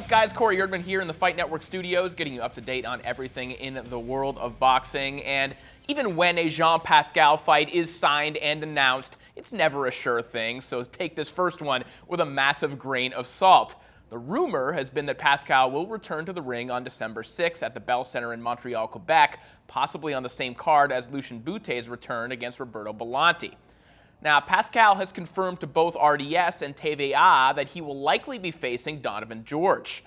up, guys? Corey Erdman here in the Fight Network studios, getting you up to date on everything in the world of boxing. And even when a Jean Pascal fight is signed and announced, it's never a sure thing, so take this first one with a massive grain of salt. The rumor has been that Pascal will return to the ring on December 6th at the Bell Center in Montreal, Quebec, possibly on the same card as Lucien Boute's return against Roberto Belanti. Now, Pascal has confirmed to both RDS and TVA that he will likely be facing Donovan George.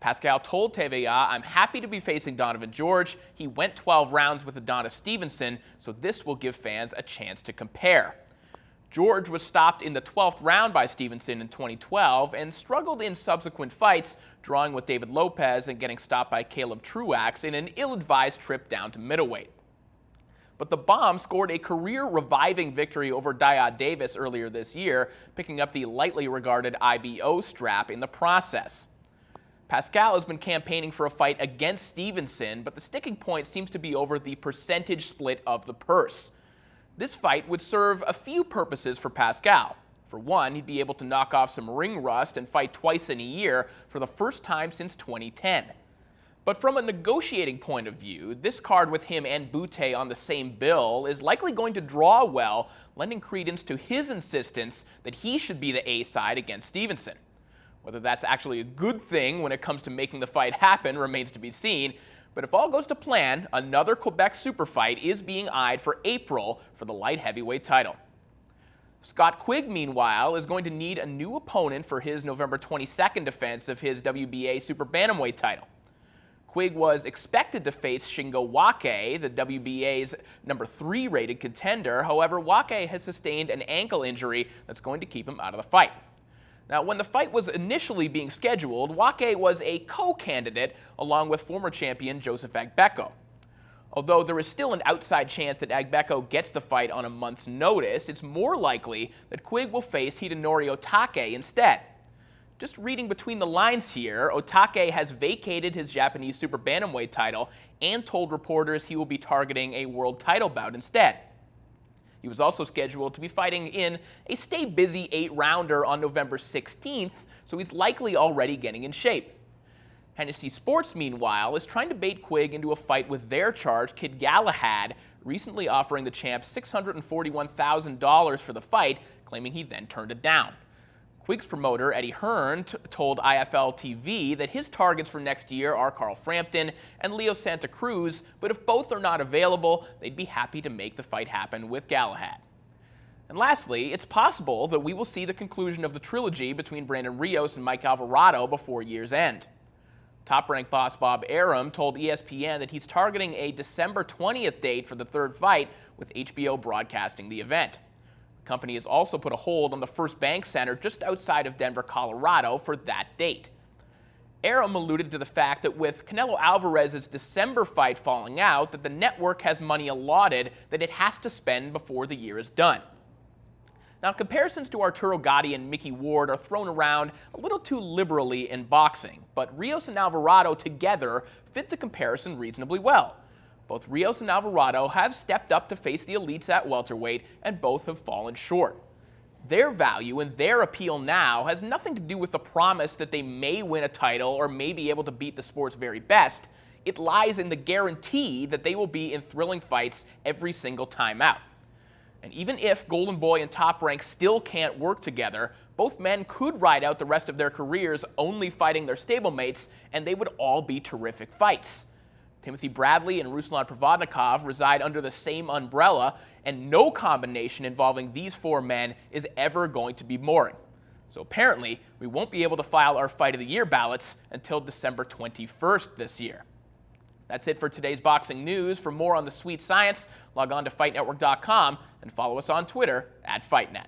Pascal told TVA, "I'm happy to be facing Donovan George. He went 12 rounds with Adonis Stevenson, so this will give fans a chance to compare." George was stopped in the 12th round by Stevenson in 2012 and struggled in subsequent fights, drawing with David Lopez and getting stopped by Caleb Truax in an ill-advised trip down to middleweight. But the Bomb scored a career-reviving victory over Dyad Davis earlier this year, picking up the lightly regarded IBO strap in the process. Pascal has been campaigning for a fight against Stevenson, but the sticking point seems to be over the percentage split of the purse. This fight would serve a few purposes for Pascal. For one, he'd be able to knock off some ring rust and fight twice in a year for the first time since 2010. But from a negotiating point of view, this card with him and Bute on the same bill is likely going to draw well, lending credence to his insistence that he should be the A side against Stevenson. Whether that's actually a good thing when it comes to making the fight happen remains to be seen, but if all goes to plan, another Quebec super fight is being eyed for April for the light heavyweight title. Scott Quigg, meanwhile, is going to need a new opponent for his November 22nd defense of his WBA super bantamweight title. Quigg was expected to face Shingo Wake, the WBA's number 3 rated contender. However, Wake has sustained an ankle injury that's going to keep him out of the fight. Now, when the fight was initially being scheduled, Wake was a co-candidate along with former champion Joseph Agbeko. Although there is still an outside chance that Agbeko gets the fight on a month's notice, it's more likely that Quigg will face Hidenori Otake instead. Just reading between the lines here, Otake has vacated his Japanese super bantamweight title and told reporters he will be targeting a world title bout instead. He was also scheduled to be fighting in a stay busy 8-rounder on November 16th, so he's likely already getting in shape. Hennessy Sports, meanwhile, is trying to bait Quigg into a fight with their charge, Kid Galahad, recently offering the champ $641,000 for the fight, claiming he then turned it down. Quigg's promoter, Eddie Hearn, told IFL TV that his targets for next year are Carl Frampton and Leo Santa Cruz, but if both are not available, they'd be happy to make the fight happen with Galahad. And lastly, it's possible that we will see the conclusion of the trilogy between Brandon Rios and Mike Alvarado before year's end. Top-Rank boss Bob Arum told ESPN that he's targeting a December 20th date for the third fight, with HBO broadcasting the event. The company has also put a hold on the First Bank Center just outside of Denver, Colorado for that date. Arum alluded to the fact that with Canelo Alvarez's December fight falling out, that the network has money allotted that it has to spend before the year is done. Now, comparisons to Arturo Gatti and Mickey Ward are thrown around a little too liberally in boxing, but Rios and Alvarado together fit the comparison reasonably well. Both Rios and Alvarado have stepped up to face the elites at welterweight, and both have fallen short. Their value and their appeal now has nothing to do with the promise that they may win a title or may be able to beat the sport's very best. It lies in the guarantee that they will be in thrilling fights every single time out. And even if Golden Boy and Top Rank still can't work together, both men could ride out the rest of their careers only fighting their stablemates, and they would all be terrific fights. Timothy Bradley and Ruslan Provodnikov reside under the same umbrella, and no combination involving these 4 men is ever going to be boring. So apparently, we won't be able to file our Fight of the Year ballots until December 21st this year. That's it for today's boxing news. For more on the sweet science, log on to FightNetwork.com and follow us on Twitter @FightNet.